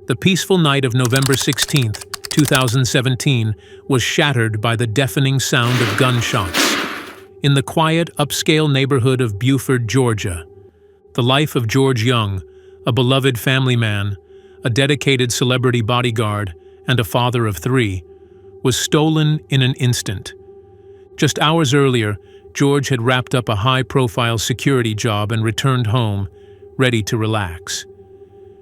The peaceful night of November 16th, 2017, was shattered by the deafening sound of gunshots. In the quiet, upscale neighborhood of Beaufort, Georgia, the life of George Young, a beloved family man, a dedicated celebrity bodyguard, and a father of three, was stolen in an instant. Just hours earlier, George had wrapped up a high-profile security job and returned home, ready to relax.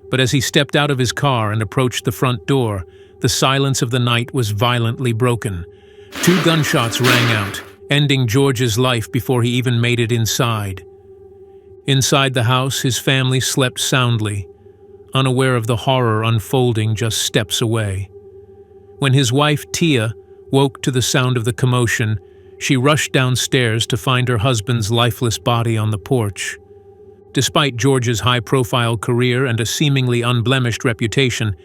But as he stepped out of his car and approached the front door, the silence of the night was violently broken. 2 gunshots rang out, ending George's life before he even made it inside. Inside the house, his family slept soundly, unaware of the horror unfolding just steps away. When his wife, Tia, woke to the sound of the commotion, she rushed downstairs to find her husband's lifeless body on the porch. Despite George's high-profile career and a seemingly unblemished reputation,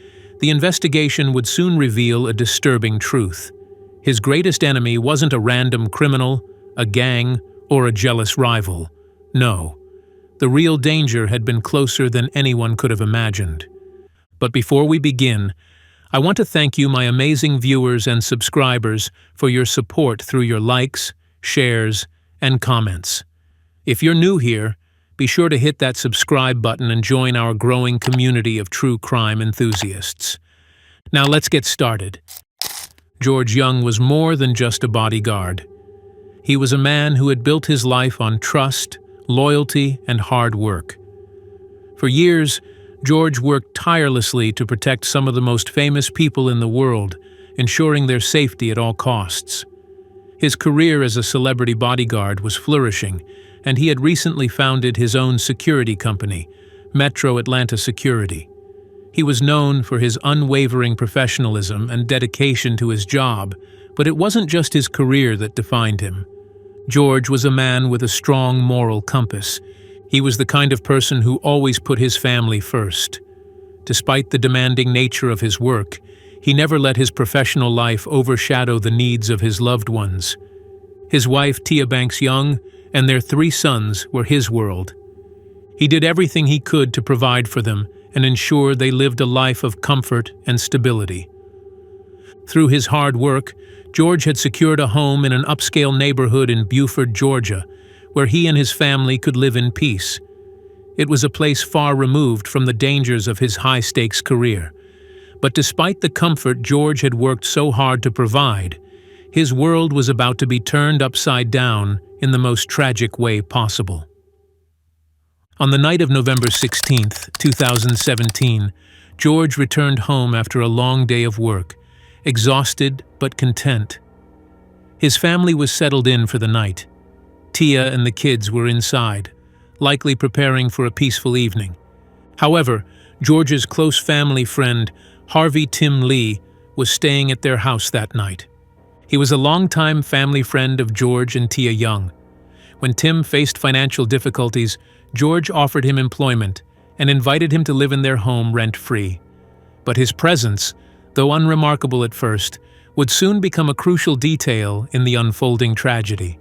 the investigation would soon reveal a disturbing truth. His greatest enemy wasn't a random criminal, a gang, or a jealous rival. No, the real danger had been closer than anyone could have imagined. But before we begin, I want to thank you, my amazing viewers and subscribers, for your support through your likes, shares, and comments. If you're new here, be sure to hit that subscribe button and join our growing community of true crime enthusiasts. Now let's get started. George Young was more than just a bodyguard. He was a man who had built his life on trust, loyalty, and hard work. For years, George worked tirelessly to protect some of the most famous people in the world, ensuring their safety at all costs. His career as a celebrity bodyguard was flourishing, and he had recently founded his own security company, Metro Atlanta Security. He was known for his unwavering professionalism and dedication to his job, but it wasn't just his career that defined him. George was a man with a strong moral compass. He was the kind of person who always put his family first. Despite the demanding nature of his work, he never let his professional life overshadow the needs of his loved ones. His wife, Tia Banks Young, and their 3 sons were his world. He did everything he could to provide for them and ensure they lived a life of comfort and stability. Through his hard work, George had secured a home in an upscale neighborhood in Beaufort, Georgia, where he and his family could live in peace. It was a place far removed from the dangers of his high-stakes career. But despite the comfort George had worked so hard to provide, his world was about to be turned upside down in the most tragic way possible. On the night of November 16, 2017, George returned home after a long day of work, exhausted but content. His family was settled in for the night. Tia and the kids were inside, likely preparing for a peaceful evening. However, George's close family friend, Harvey Tim Lee, was staying at their house that night. He was a longtime family friend of George and Tia Young. When Tim faced financial difficulties, George offered him employment and invited him to live in their home rent-free. But his presence, though unremarkable at first, would soon become a crucial detail in the unfolding tragedy.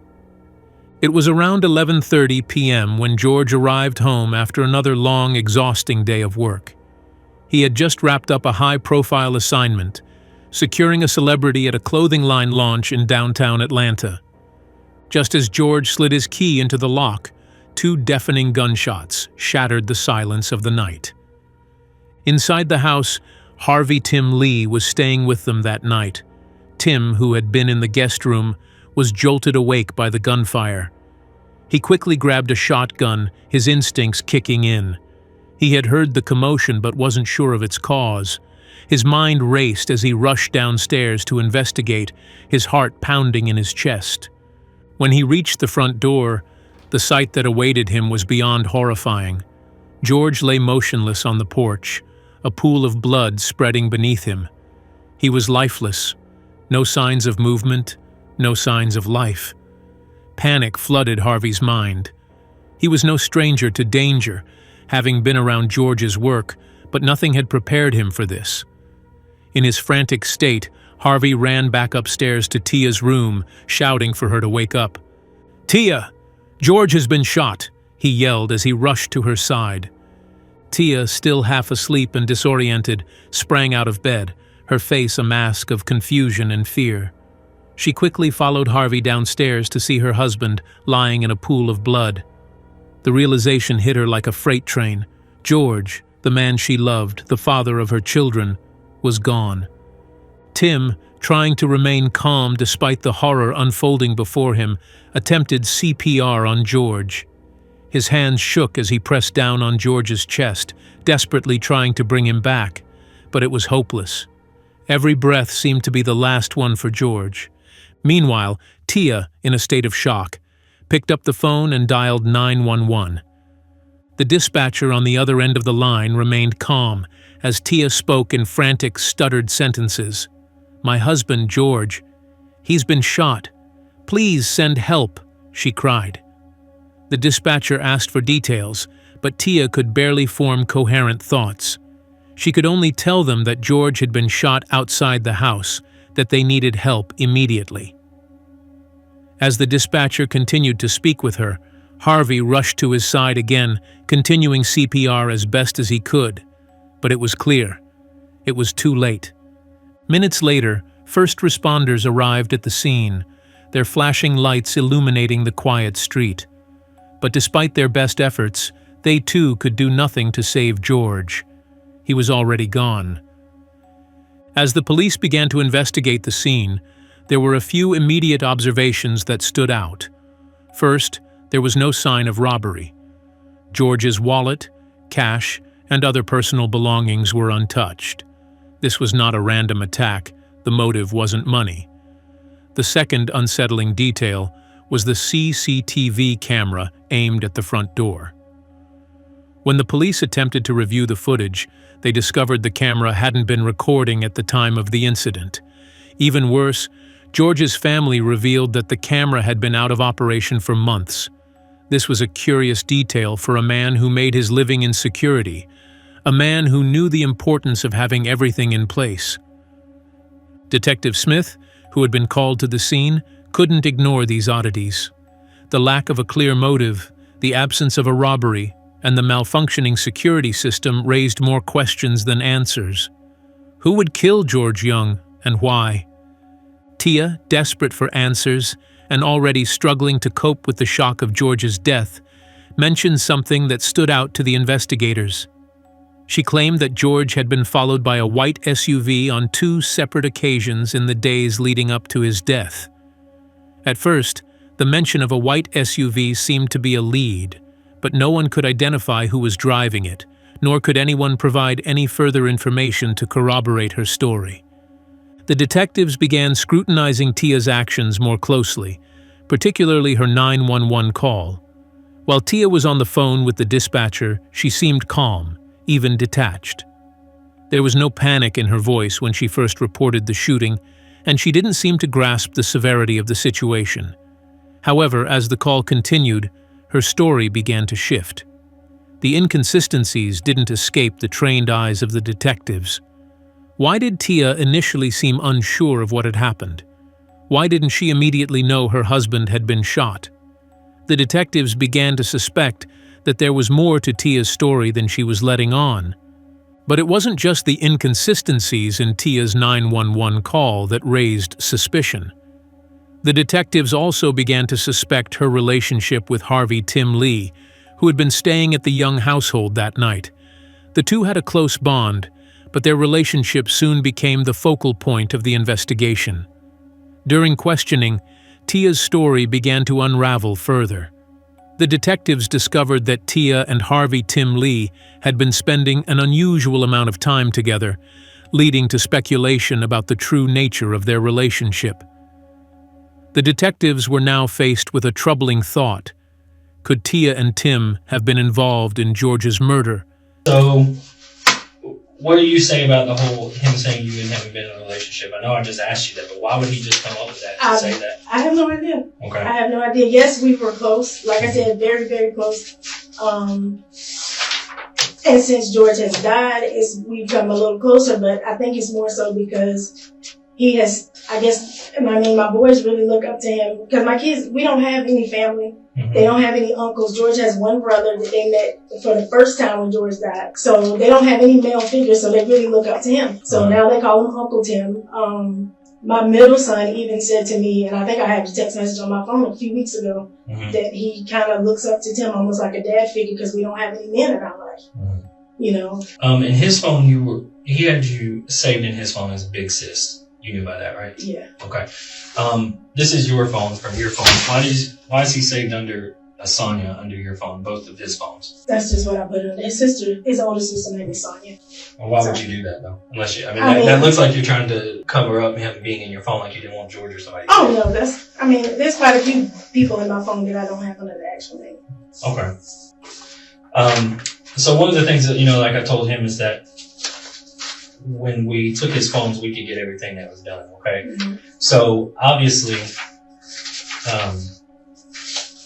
It was around 11:30 p.m. when George arrived home after another long, exhausting day of work. He had just wrapped up a high-profile assignment, securing a celebrity at a clothing line launch in downtown Atlanta. Just as George slid his key into the lock, 2 deafening gunshots shattered the silence of the night. Inside the house, Harvey Tim Lee was staying with them that night. Tim, who had been in the guest room, was jolted awake by the gunfire. He quickly grabbed a shotgun, his instincts kicking in. He had heard the commotion but wasn't sure of its cause. His mind raced as he rushed downstairs to investigate, his heart pounding in his chest. When he reached the front door, the sight that awaited him was beyond horrifying. George lay motionless on the porch, a pool of blood spreading beneath him. He was lifeless, no signs of movement, no signs of life. Panic flooded Harvey's mind. He was no stranger to danger, having been around George's work, but nothing had prepared him for this. In his frantic state, Harvey ran back upstairs to Tia's room, shouting for her to wake up. "Tia! George has been shot!" he yelled as he rushed to her side. Tia, still half asleep and disoriented, sprang out of bed, her face a mask of confusion and fear. She quickly followed Harvey downstairs to see her husband lying in a pool of blood. The realization hit her like a freight train. George, the man she loved, the father of her children, was gone. Tim, trying to remain calm despite the horror unfolding before him, attempted CPR on George. His hands shook as he pressed down on George's chest, desperately trying to bring him back, but it was hopeless. Every breath seemed to be the last one for George. Meanwhile, Tia, in a state of shock, picked up the phone and dialed 911. The dispatcher on the other end of the line remained calm as Tia spoke in frantic, stuttered sentences. "My husband, George. He's been shot. Please send help," she cried. The dispatcher asked for details, but Tia could barely form coherent thoughts. She could only tell them that George had been shot outside the house, that they needed help immediately. As the dispatcher continued to speak with her, Harvey rushed to his side again, continuing CPR as best as he could. But it was clear. It was too late. Minutes later, first responders arrived at the scene, their flashing lights illuminating the quiet street. But despite their best efforts, they too could do nothing to save George. He was already gone. As the police began to investigate the scene, there were a few immediate observations that stood out. First, there was no sign of robbery. George's wallet, cash, and other personal belongings were untouched. This was not a random attack. The motive wasn't money. The second unsettling detail was the CCTV camera aimed at the front door. When the police attempted to review the footage, they discovered the camera hadn't been recording at the time of the incident. Even worse, George's family revealed that the camera had been out of operation for months. This was a curious detail for a man who made his living in security, a man who knew the importance of having everything in place. Detective Smith, who had been called to the scene, couldn't ignore these oddities. The lack of a clear motive, the absence of a robbery, and the malfunctioning security system raised more questions than answers. Who would kill George Young, and why? Tia, desperate for answers and already struggling to cope with the shock of George's death, mentioned something that stood out to the investigators. She claimed that George had been followed by a white SUV on 2 separate occasions in the days leading up to his death. At first, the mention of a white SUV seemed to be a lead, but no one could identify who was driving it, nor could anyone provide any further information to corroborate her story. The detectives began scrutinizing Tia's actions more closely, particularly her 911 call. While Tia was on the phone with the dispatcher, she seemed calm, even detached. There was no panic in her voice when she first reported the shooting, and she didn't seem to grasp the severity of the situation. However, as the call continued, her story began to shift. The inconsistencies didn't escape the trained eyes of the detectives. Why did Tia initially seem unsure of what had happened? Why didn't she immediately know her husband had been shot? The detectives began to suspect that there was more to Tia's story than she was letting on. But it wasn't just the inconsistencies in Tia's 911 call that raised suspicion. The detectives also began to suspect her relationship with Harvey Tim Lee, who had been staying at the Young household that night. The two had a close bond, but their relationship soon became the focal point of the investigation. During questioning, Tia's story began to unravel further. The detectives discovered that Tia and Harvey Tim Lee had been spending an unusual amount of time together, leading to speculation about the true nature of their relationship. The detectives were now faced with a troubling thought. Could Tia and Tim have been involved in George's murder? So, what do you say about the whole him saying you and him have been in a relationship? I know I just asked you that, but why would he just come up with that and say that? I have no idea. Okay. I have no idea. Yes, we were close. Like I said, very, very close. And since George has died, we've come a little closer, but I think it's more so because he has, I guess, And I mean, my boys really look up to him because my kids, we don't have any family. Mm-hmm. They don't have any uncles. George has one brother that they met for the first time when George died. So they don't have any male figures, so they really look up to him. So now they call him Uncle Tim. My middle son even said to me, and I think I had a text message on my phone a few weeks ago, that he kind of looks up to Tim almost like a dad figure because we don't have any men in our life. You know. In his phone, he had you saved in his phone as Big Sis. You knew about that, right? Yeah. Okay. This is your phone from your phone. Why is he saved under Sonia under your phone, both of his phones? That's just what I put in. His older sister name is Sonia. Well, why would you do that though? Unless that looks like you're trying to cover up him being in your phone, like you didn't want George or somebody. Oh no, there's quite a few people in my phone that I don't have under the actual name. Okay. So one of the things that, like I told him is that when we took his phones, we could get everything that was done. Okay. Mm-hmm. So obviously,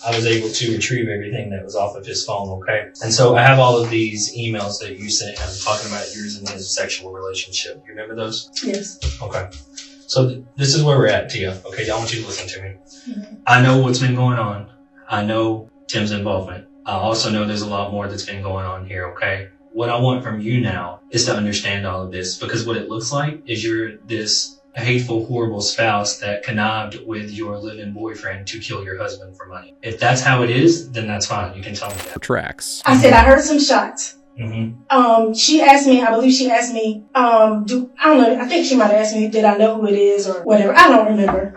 I was able to retrieve everything that was off of his phone. Okay. And so I have all of these emails that you sent him talking about yours and his sexual relationship. You remember those? Yes. Okay. So this is where we're at, Tia. Okay. I want you to listen to me. Mm-hmm. I know what's been going on. I know Tim's involvement. I also know there's a lot more that's been going on here. Okay. What I want from you now is to understand all of this, because what it looks like is you're this hateful, horrible spouse that connived with your live-in boyfriend to kill your husband for money. If that's how it is, then that's fine. You can tell me that. Tracks. I said I heard some shots. Mm-hmm. She asked me, I believe she asked me, I don't know, I think she might have asked me, did I know who it is or whatever. I don't remember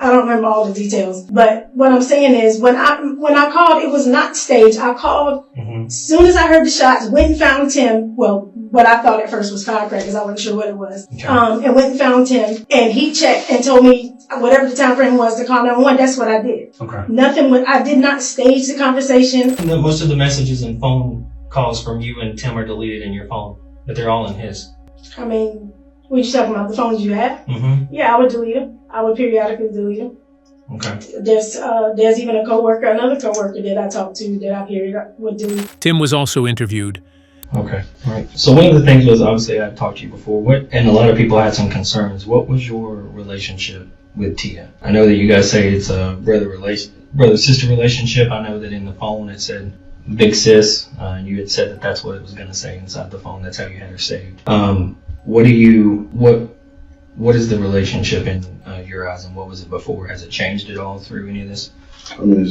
all the details. But what I'm saying is, when I called, it was not staged. I called, as soon as I heard the shots, went and found Tim. Well, what I thought at first was firecrackers. I wasn't sure what it was. Okay. And went and found Tim, and he checked and told me whatever the time frame was to call 911. That's what I did. Okay. I did not stage the conversation. Most of the messages and phone calls from you and Tim are deleted in your phone, but they're all in his. I mean, what you talking about? The phones you have? Mm-hmm. Yeah, I would delete them. I would periodically delete them. Okay. There's even another coworker that I talked to that I periodically would delete. Tim was also interviewed. Okay. Right. So one of the things was, obviously I've talked to you before, and a lot of people had some concerns. What was your relationship with Tia? I know that you guys say it's a brother-sister relationship. I know that in the phone it said Big Sis, and you had said that that's what it was going to say inside the phone. That's how you had her saved. What is the relationship in your eyes, and what was it before? Has it changed at all through any of this? I mean,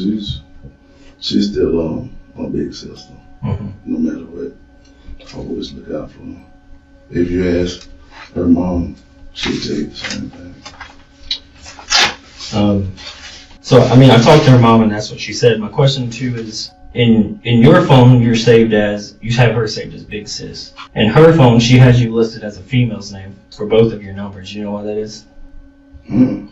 she's still my big sister. Mm-hmm. No matter what, I always look out for her. If you ask her mom, she'll tell you the same thing. So I mean, I talked to her mom, and that's what she said. My question too is, in your phone, you have her saved as Big Sis. In her phone, she has you listed as a female's name for both of your numbers. You know why that is? I mean,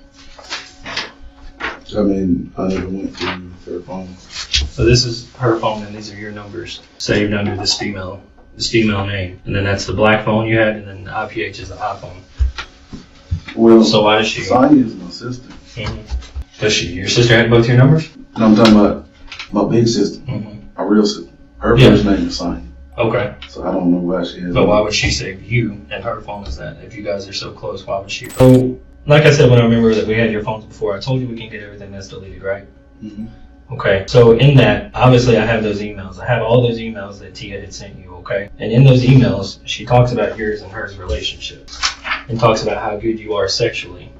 I never went through her phone. So this is her phone, and these are your numbers saved under this female name. And then that's the black phone you had, and then the IPH is the iPhone. Well, so why does she? Sonya is my sister. Mm-hmm. Does she? Your sister had both your numbers? No, I'm talking about my big sister, my real sister. Her first name is Sonya. Okay. So I don't know why she has. But why would she save you and her phone as that? If you guys are so close, why would she? So, like I said, when I remember that we had your phones before, I told you we can get everything that's deleted, right? Mm-hmm. Okay. So in that, obviously, I have those emails. I have all those emails that Tia had sent you. Okay. And in those emails, she talks about yours and hers relationship, and talks about how good you are sexually.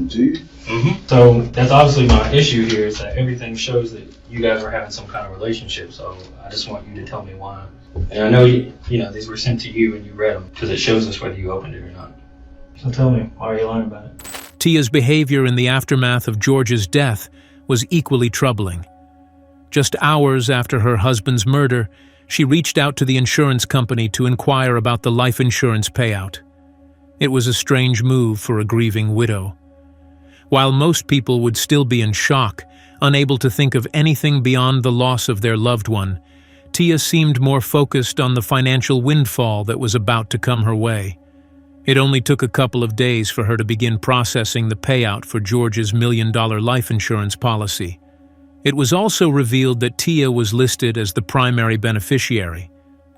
Gee. Mm-hmm. So that's obviously my issue here, is that everything shows that you guys were having some kind of relationship. So I just want you to tell me why. And I know you know these were sent to you and you read them, because it shows us whether you opened it or not. So tell me, why are you lying about it? Tia's behavior in the aftermath of George's death was equally troubling. Just hours after her husband's murder, she reached out to the insurance company to inquire about the life insurance payout. It was a strange move for a grieving widow. While most people would still be in shock, unable to think of anything beyond the loss of their loved one, Tia seemed more focused on the financial windfall that was about to come her way. It only took a couple of days for her to begin processing the payout for George's $1 million life insurance policy. It was also revealed that Tia was listed as the primary beneficiary.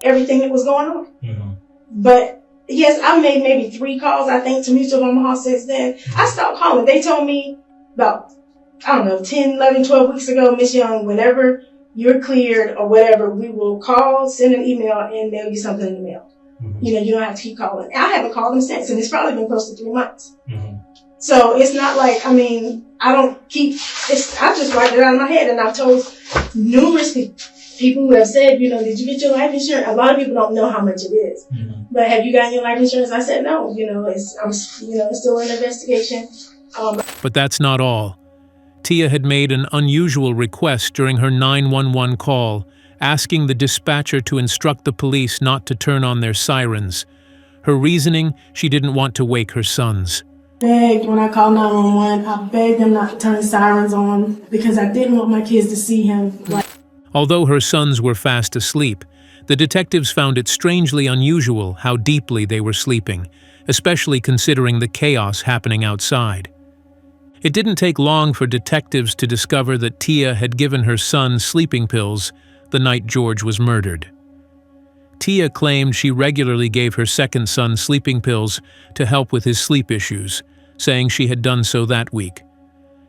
Everything that was going on. Mm-hmm. But Yes, I made maybe 3 calls, I think, to Mutual of Omaha since then. I stopped calling. They told me about, 10, 11, 12 weeks ago, Miss Young, whenever you're cleared or whatever, we will call, send an email, and mail you something in the mail. Mm-hmm. You don't have to keep calling. I haven't called them since, and it's probably been close to 3 months. Mm-hmm. So it's not like, I don't keep, I just write it out of my head, and I've told numerous people who have said, did you get your life insurance? A lot of people don't know how much it is. Mm-hmm. But have you gotten your life insurance? I said no. It's still an investigation. But that's not all. Tia had made an unusual request during her 911 call, asking the dispatcher to instruct the police not to turn on their sirens. Her reasoning, she didn't want to wake her sons. When I called 911, I begged them not to turn the sirens on because I didn't want my kids to see him. Although her sons were fast asleep, the detectives found it strangely unusual how deeply they were sleeping, especially considering the chaos happening outside. It didn't take long for detectives to discover that Tia had given her son sleeping pills the night George was murdered. Tia claimed she regularly gave her second son sleeping pills to help with his sleep issues, saying she had done so that week.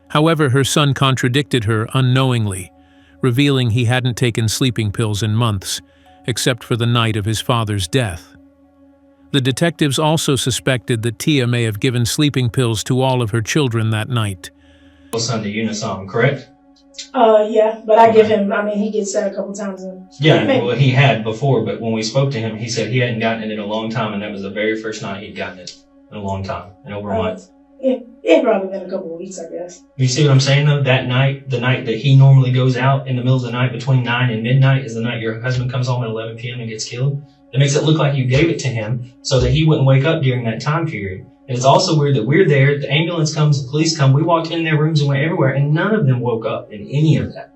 However, her son contradicted her unknowingly, revealing he hadn't taken sleeping pills in months, except for the night of his father's death. The detectives also suspected that Tia may have given sleeping pills to all of her children that night. Sunday Unisom, correct? Yeah, but I give him, he gets that a couple times. Well, he had before, but when we spoke to him, he said he hadn't gotten it in a long time, and that was the very first night he'd gotten it in a long time, in over a month. It probably been a couple of weeks, I guess. You see what I'm saying, though? That night, the night that he normally goes out in the middle of the night between 9 and midnight is the night your husband comes home at 11 p.m. and gets killed. It makes it look like you gave it to him so that he wouldn't wake up during that time period. And it's also weird that we're there, the ambulance comes, the police come, we walked in their rooms and went everywhere, and none of them woke up in any of that.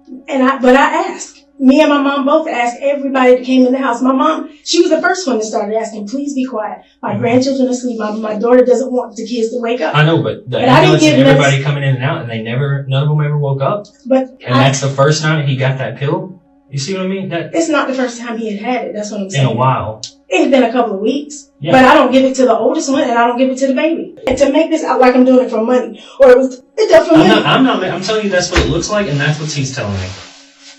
But I asked. Me and my mom both asked everybody that came in the house. My mom, she was the first one that started asking, please be quiet. My grandchildren are asleep. My daughter doesn't want the kids to wake up. I know, but the ambulance and everybody coming in and out, and none of them ever woke up. That's the first night he got that pill? You see what I mean? It's not the first time he had it. That's what I'm saying. In a while. It's been a couple of weeks. Yeah. But I don't give it to the oldest one, and I don't give it to the baby. And to make this out like I'm doing it for money, or it's done for money. I'm telling you that's what it looks like, and that's what he's telling me.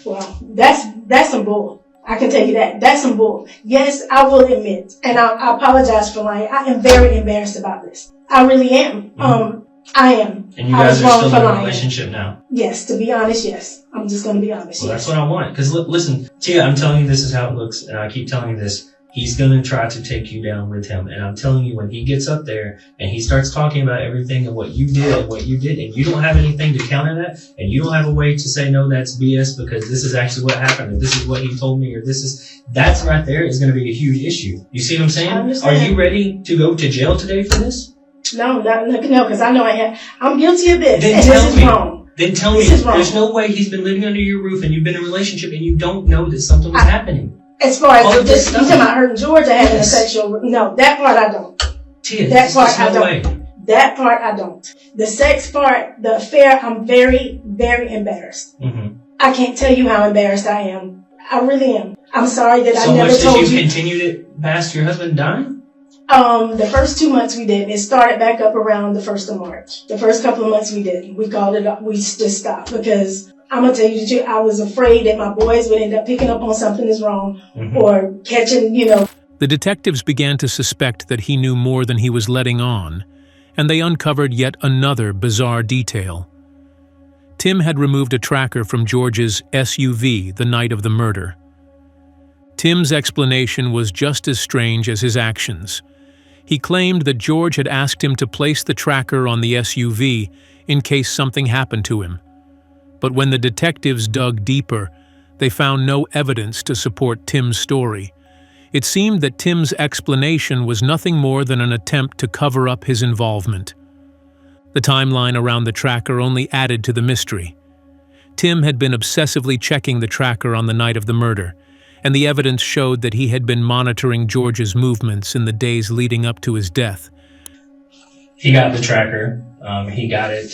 Well, that's some bull. I can tell you that. That's some bull. Yes, I will admit, and I apologize for lying. I am very embarrassed about this. I really am. Mm-hmm. I am. And you guys are still in a relationship now? Yes, to be honest, yes. I'm just going to be honest. Well, that's what I want. Because listen, Tia, I'm telling you this is how it looks, and I keep telling you this. He's going to try to take you down with him. And I'm telling you, when he gets up there and he starts talking about everything and what you did, and you don't have anything to counter that, and you don't have a way to say, no, that's BS because this is actually what happened, or this is what he told me, or that's right there is going to be a huge issue. You see what I'm saying? Are you ready to go to jail today for this? No, because I know I'm guilty of this. Then this is wrong. Then tell me, there's no way he's been living under your roof and you've been in a relationship and you don't know that something was happening. As far as this, you talking about hurting Georgia having a sexual, no, that part I don't. Tia, that part I don't. That part I don't. The sex part, the affair, I'm very, very embarrassed. Mm-hmm. I can't tell you how embarrassed I am. I really am. I'm sorry that I never told you. So much that you continued it past your husband dying? The first 2 months we did. It started back up around the 1st of March. The first couple of months we did. We called it up. We just stopped because I'm going to tell you the truth. I was afraid that my boys would end up picking up on something is wrong or catching, The detectives began to suspect that he knew more than he was letting on, and they uncovered yet another bizarre detail. Tim had removed a tracker from George's SUV the night of the murder. Tim's explanation was just as strange as his actions. He claimed that George had asked him to place the tracker on the SUV in case something happened to him. But when the detectives dug deeper, they found no evidence to support Tim's story. It seemed that Tim's explanation was nothing more than an attempt to cover up his involvement. The timeline around the tracker only added to the mystery. Tim had been obsessively checking the tracker on the night of the murder, and the evidence showed that he had been monitoring George's movements in the days leading up to his death. He got the tracker. He got it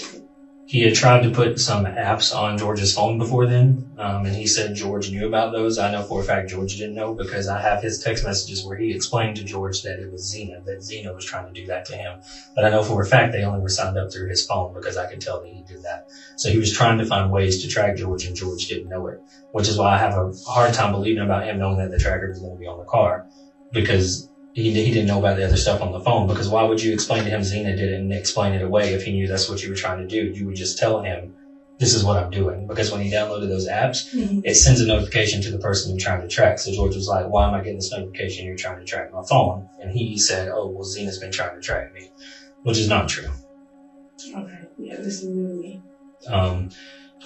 He had tried to put some apps on George's phone before then, and he said George knew about those. I know for a fact George didn't know because I have his text messages where he explained to George that it was that Zena was trying to do that to him. But I know for a fact they only were signed up through his phone because I could tell that he did that. So he was trying to find ways to track George, and George didn't know it, which is why I have a hard time believing about him knowing that the tracker was going to be on the car, because he didn't know about the other stuff on the phone. Because why would you explain to him Zena did it and explain it away if he knew that's what you were trying to do? You would just tell him, this is what I'm doing. Because when he downloaded those apps, it sends a notification to the person you're trying to track. So George was like, why am I getting this notification? You're trying to track my phone. And he said, oh, well, Zena's been trying to track me, which is not true. Okay, yeah, this is new to me.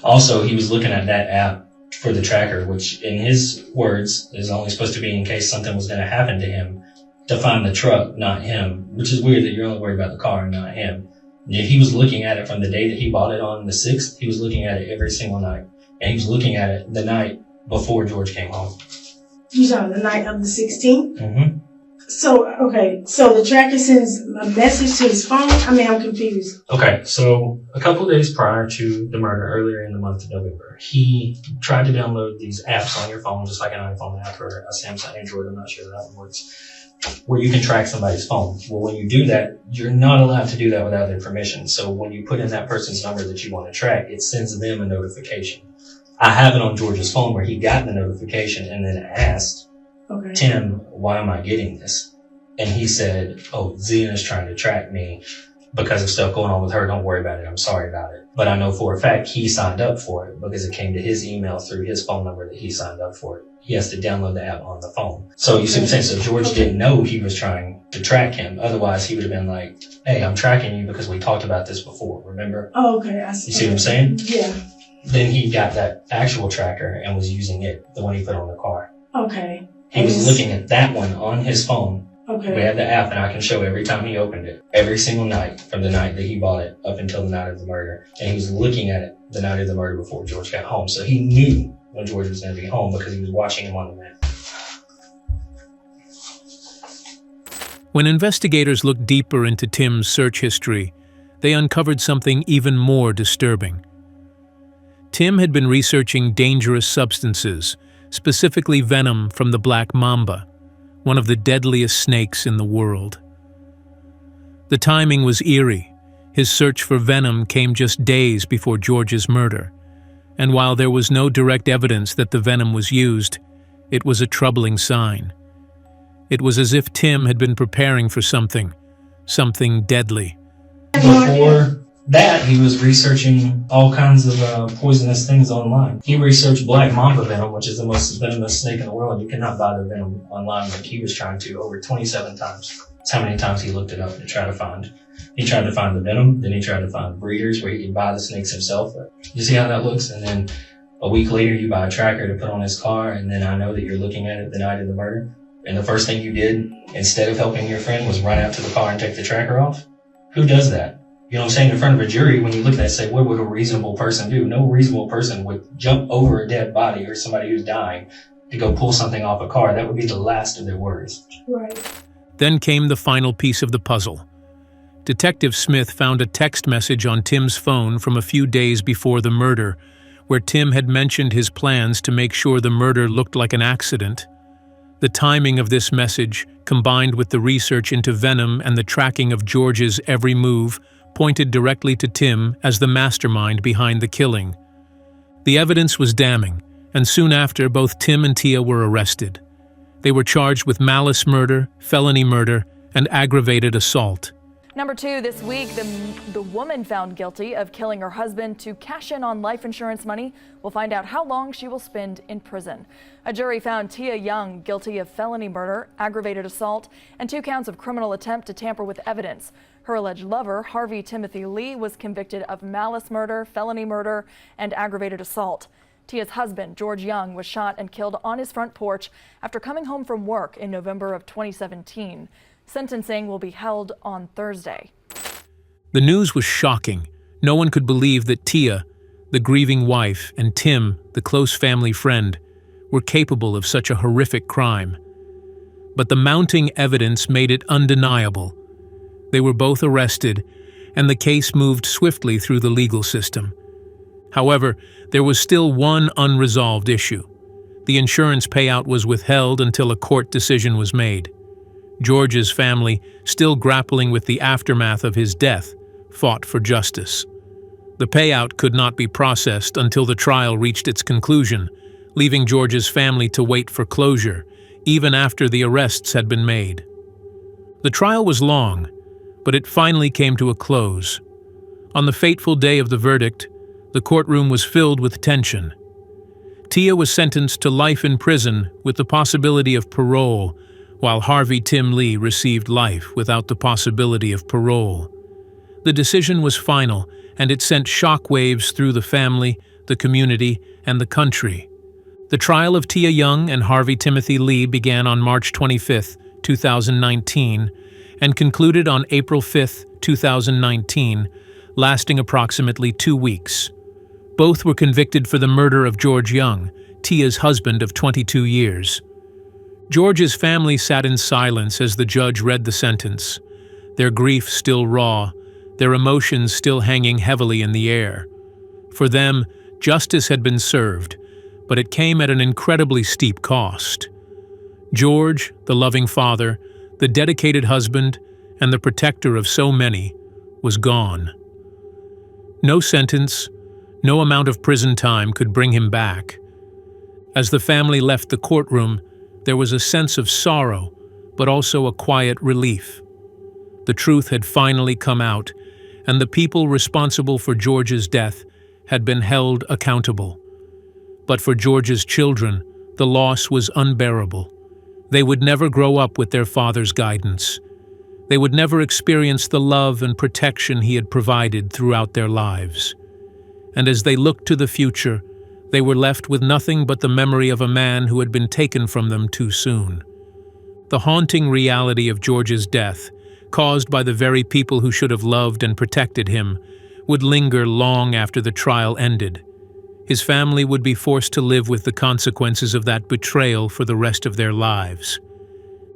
Also, he was looking at that app for the tracker, which in his words is only supposed to be in case something was going to happen to him, to find the truck, not him, which is weird that you're only worried about the car and not him. He was looking at it from the day that he bought it on the 6th. He was looking at it every single night. And he was looking at it the night before George came home. You saw the night of the 16th? Mm-hmm. So, okay, so the tracker sends a message to his phone? I mean, I'm confused. Okay, so a couple of days prior to the murder, earlier in the month of November, he tried to download these apps on your phone, just like an iPhone app or a Samsung Android, I'm not sure how that one works, where you can track somebody's phone. Well, when you do that, you're not allowed to do that without their permission. So when you put in that person's number that you want to track, it sends them a notification. I have it on George's phone where he got the notification and then asked, Tim, why am I getting this? And he said, oh, Zena's trying to track me because of stuff going on with her. Don't worry about it. I'm sorry about it. But I know for a fact he signed up for it because it came to his email through his phone number that he signed up for it. He has to download the app on the phone. So you see what I'm saying? So George didn't know he was trying to track him. Otherwise, he would have been like, hey, I'm tracking you because we talked about this before. Remember? Oh, okay. I see. You see what I'm saying? Yeah. Then he got that actual tracker and was using it, the one he put on the car. Okay. He was looking at that one on his phone. Okay. We had the app, and I can show every time he opened it, every single night from the night that he bought it up until the night of the murder. And he was looking at it the night of the murder before George got home. So he knew when George was going to be home because he was watching him on the map. When investigators looked deeper into Tim's search history, they uncovered something even more disturbing. Tim had been researching dangerous substances, specifically venom from the black mamba, one of the deadliest snakes in the world. The timing was eerie. His search for venom came just days before George's murder, and while there was no direct evidence that the venom was used, it was a troubling sign. It was as if Tim had been preparing for something deadly. Before that, he was researching all kinds of poisonous things online. He researched black mamba venom, which is the most venomous snake in the world. You cannot buy the venom online like he was trying to over 27 times. That's how many times he looked it up to try to find. He tried to find the venom, then he tried to find breeders where he could buy the snakes himself. You see how that looks? And then a week later, you buy a tracker to put on his car, and then I know that you're looking at it the night of the murder. And the first thing you did, instead of helping your friend, was run out to the car and take the tracker off. Who does that? You know what I'm saying? In front of a jury, when you look at that and say, what would a reasonable person do? No reasonable person would jump over a dead body or somebody who's dying to go pull something off a car. That would be the last of their worries. Right. Then came the final piece of the puzzle. Detective Smith found a text message on Tim's phone from a few days before the murder, where Tim had mentioned his plans to make sure the murder looked like an accident. The timing of this message, combined with the research into venom and the tracking of George's every move, pointed directly to Tim as the mastermind behind the killing. The evidence was damning, and soon after, both Tim and Tia were arrested. They were charged with malice murder, felony murder, and aggravated assault. Number 2, this week, the woman found guilty of killing her husband to cash in on life insurance money will find out how long she will spend in prison. A jury found Tia Young guilty of felony murder, aggravated assault, and 2 counts of criminal attempt to tamper with evidence. Her alleged lover, Harvey Timothy Lee, was convicted of malice murder, felony murder, and aggravated assault. Tia's husband, George Young, was shot and killed on his front porch after coming home from work in November of 2017. Sentencing will be held on Thursday. The news was shocking. No one could believe that Tia, the grieving wife, and Tim, the close family friend, were capable of such a horrific crime. But the mounting evidence made it undeniable. They were both arrested, and the case moved swiftly through the legal system. However, there was still one unresolved issue. The insurance payout was withheld until a court decision was made. George's family, still grappling with the aftermath of his death, fought for justice. The payout could not be processed until the trial reached its conclusion, leaving George's family to wait for closure, even after the arrests had been made. The trial was long, but it finally came to a close. On the fateful day of the verdict, the courtroom was filled with tension. Tia was sentenced to life in prison with the possibility of parole, while Harvey Tim Lee received life without the possibility of parole. The decision was final, and it sent shockwaves through the family, the community, and the country. The trial of Tia Young and Harvey Timothy Lee began on March 25, 2019, and concluded on April 5, 2019, lasting approximately 2 weeks. Both were convicted for the murder of George Young, Tia's husband of 22 years. George's family sat in silence as the judge read the sentence, their grief still raw, their emotions still hanging heavily in the air. For them, justice had been served, but it came at an incredibly steep cost. George, the loving father, the dedicated husband, and the protector of so many, was gone. No sentence, no amount of prison time could bring him back. As the family left the courtroom, there was a sense of sorrow, but also a quiet relief. The truth had finally come out, and the people responsible for George's death had been held accountable. But for George's children, the loss was unbearable. They would never grow up with their father's guidance. They would never experience the love and protection he had provided throughout their lives. And as they looked to the future, they were left with nothing but the memory of a man who had been taken from them too soon. The haunting reality of George's death, caused by the very people who should have loved and protected him, would linger long after the trial ended. His family would be forced to live with the consequences of that betrayal for the rest of their lives.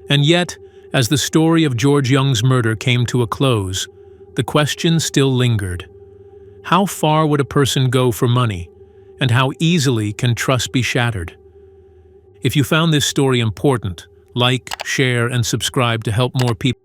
And yet, as the story of George Young's murder came to a close, the question still lingered. How far would a person go for money, and how easily can trust be shattered? If you found this story important, like, share, and subscribe to help more people.